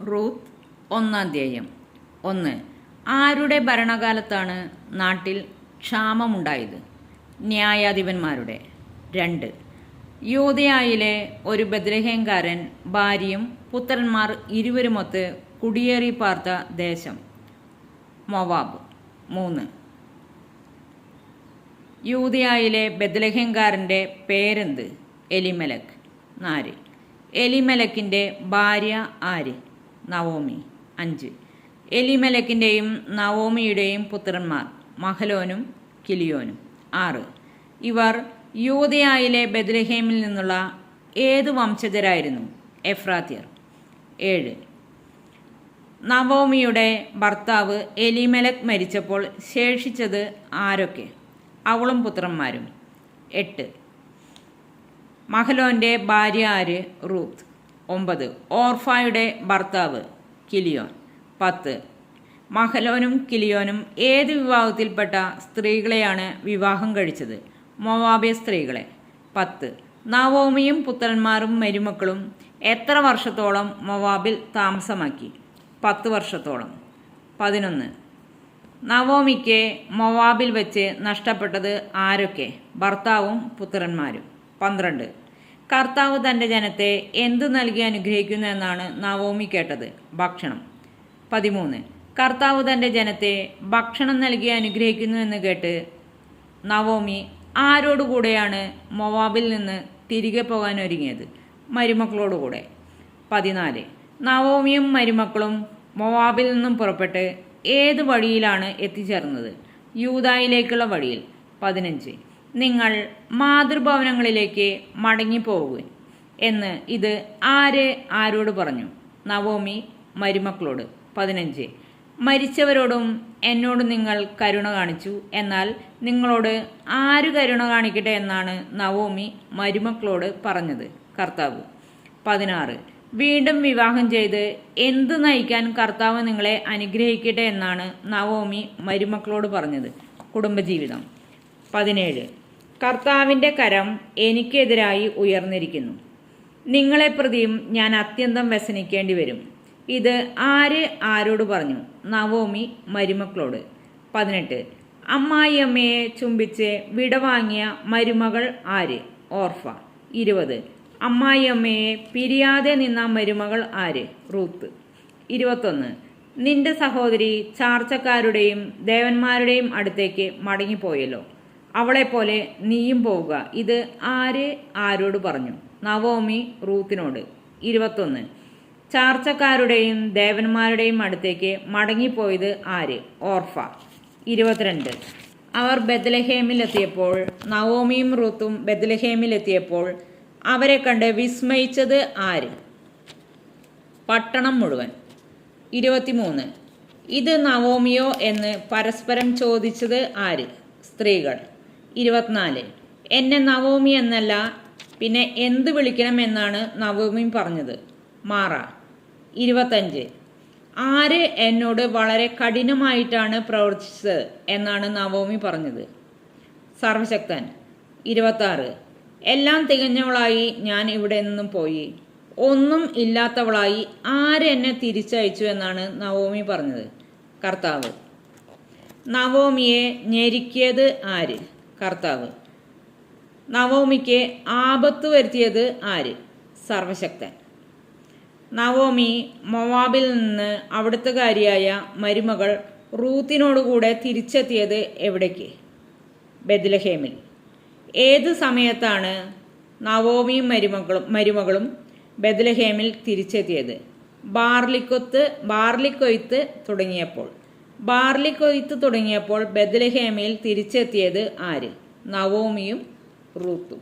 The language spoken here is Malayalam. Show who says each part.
Speaker 1: റൂത്ത് 1 1. ആരുടെ ഭരണകാലത്താണ് നാട്ടിൽ ക്ഷാമമുണ്ടായത്? ന്യായാധിപന്മാരുടെ. 2. യൂദയായിലെ ഒരു ബെത്ലഹേംകാരൻ ഭാര്യയും പുത്രന്മാർ ഇരുവരുമൊത്ത് കുടിയേറി പാർത്ത ദേശം മോവാബ്. 3. യൂദയായിലെ ബെത്ലഹേംകാരൻ്റെ പേരെന്ത്? എലിമലക്. 4. എലിമലക്കിൻ്റെ ഭാര്യ ആര്? നവോമി. 5. എലിമലക്കിൻ്റെയും നവോമിയുടെയും പുത്രന്മാർ മഹലോനും കിലിയോനും. 6. ഇവർ യൂദയായിലെ ബെത്ലഹേമിൽ നിന്നുള്ള ഏത് വംശജരായിരുന്നു? എഫ്രാത്യർ. 7. നവോമിയുടെ ഭർത്താവ് എലിമലക് മരിച്ചപ്പോൾ ശേഷിച്ചത് ആരൊക്കെ? അവളും പുത്രന്മാരും. 8. മഹലോൻ്റെ ഭാര്യ ആര്? റൂത്ത്. 9. ഓർഫായുടെ ഭർത്താവ് കിലിയോൻ. 10. മഹലോനും കിലിയോനും ഏത് വിഭാഗത്തിൽപ്പെട്ട സ്ത്രീകളെയാണ് വിവാഹം കഴിച്ചത്? മോവാബ്യ സ്ത്രീകളെ. 10. നവോമിയും പുത്രന്മാരും മരുമക്കളും എത്ര വർഷത്തോളം മോവാബിൽ താമസമാക്കി? 10 വർഷത്തോളം. 11. നവോമിക്ക് മോവാബിൽ വെച്ച് നഷ്ടപ്പെട്ടത് ആരൊക്കെ? ഭർത്താവും പുത്രന്മാരും. 12. കർത്താവ് തൻ്റെ ജനത്തെ എന്തു നൽകി അനുഗ്രഹിക്കുന്നു എന്നാണ് നവോമി കേട്ടത്? ഭക്ഷണം. 13. കർത്താവ് തൻ്റെ ജനത്തെ ഭക്ഷണം നൽകി അനുഗ്രഹിക്കുന്നു എന്ന് കേട്ട് നവോമി ആരോടുകൂടെയാണ് മോവാബിൽ നിന്ന് തിരികെ പോകാൻ ഒരുങ്ങിയത്? മരുമക്കളോടുകൂടെ. 14. നവോമിയും മരുമക്കളും മോവാബിൽ നിന്നും പുറപ്പെട്ട് ഏത് വഴിയിലാണ് എത്തിച്ചേർന്നത്? യൂദായിലേക്കുള്ള വഴിയിൽ. 15. നിങ്ങൾ മാതൃഭവനങ്ങളിലേക്ക് മടങ്ങിപ്പോവുക എന്ന് ഇത് ആരോട് പറഞ്ഞു? നവോമി മരുമക്കളോട്. 15. മരിച്ചവരോടും എന്നോട് നിങ്ങൾ കരുണ കാണിച്ചു, എന്നാൽ നിങ്ങളോട് ആര് കരുണ കാണിക്കട്ടെ എന്നാണ് നവോമി മരുമക്കളോട് പറഞ്ഞത്? കർത്താവ്. 16. വീണ്ടും വിവാഹം ചെയ്ത് എന്ത് നയിക്കാൻ കർത്താവ് നിങ്ങളെ അനുഗ്രഹിക്കട്ടെ എന്നാണ് നവോമി മരുമക്കളോട് പറഞ്ഞത്? കുടുംബജീവിതം. 17. കർത്താവിൻ്റെ കരം എനിക്കെതിരായി ഉയർന്നിരിക്കുന്നു, നിങ്ങളെ പ്രതിയും ഞാൻ അത്യന്തം വ്യസനിക്കേണ്ടി വരും. ഇത് ആരോട് പറഞ്ഞു? നവോമി മരുമക്കളോട്. 18. അമ്മായിയമ്മയെ ചുംബിച്ച് വിടവാങ്ങിയ മരുമകൾ ആര്? ഓർഫ. 20. അമ്മായിയമ്മയെ പിരിയാതെ നിന്ന മരുമകൾ ആര്? റൂത്ത്. 21. നിന്റെ സഹോദരി ചാർച്ചക്കാരുടെയും ദേവന്മാരുടെയും അടുത്തേക്ക് മടങ്ങിപ്പോയല്ലോ, അവളെപ്പോലെ നീയും പോവുക. ഇത് ആരോട് പറഞ്ഞു? നവോമി റൂത്തിനോട്. 21. ചാർച്ചക്കാരുടെയും ദേവന്മാരുടെയും അടുത്തേക്ക് മടങ്ങിപ്പോയത് ആര്? ഓർഫ. 22. അവർ ബെത്ലഹേമിലെത്തിയപ്പോൾ നവോമിയും റൂത്തും ബെത്ലഹേമിലെത്തിയപ്പോൾ അവരെ കണ്ട് വിസ്മയിച്ചത് ആര്? പട്ടണം മുഴുവൻ. 23. ഇത് നവോമിയോ എന്ന് പരസ്പരം ചോദിച്ചത് ആര്? സ്ത്രീകൾ. 24. എന്നെ നവോമി എന്നല്ല പിന്നെ എന്ത് വിളിക്കണം എന്നാണ് നവോമി പറഞ്ഞത്? മാറ. 25. ആര് എന്നോട് വളരെ കഠിനമായിട്ടാണ് പ്രവർത്തിച്ചത് എന്നാണ് നവോമി പറഞ്ഞത്? സർവശക്തൻ. 26. എല്ലാം തികഞ്ഞവളായി ഞാൻ ഇവിടെ നിന്നും പോയി, ഒന്നും ഇല്ലാത്തവളായി ആര് എന്നെ തിരിച്ചയച്ചു എന്നാണ് നവോമി പറഞ്ഞത്? കർത്താവ്. നവോമിയെ ഞെരുക്കിയത് ആര്? കർത്താവ്. നവോമിക്ക് ആപത്ത് വരുത്തിയത് ആര്? സർവശക്തൻ. നവോമി മോവാബിൽ നിന്ന് അവിടുത്തുകാരിയായ മരുമകൾ റൂത്തിനോടുകൂടെ തിരിച്ചെത്തിയത് എവിടേക്ക്? ബെത്ലഹേമിൽ. ഏത് സമയത്താണ് നവോമിയും മരുമകളും ബെത്ലഹേമിൽ തിരിച്ചെത്തിയത്? ബാർലിക്കൊയ്ത്ത് തുടങ്ങിയപ്പോൾ ബെത്ലഹേമിൽ തിരിച്ചെത്തിയത് ആര്? നവോമിയും റൂത്തും.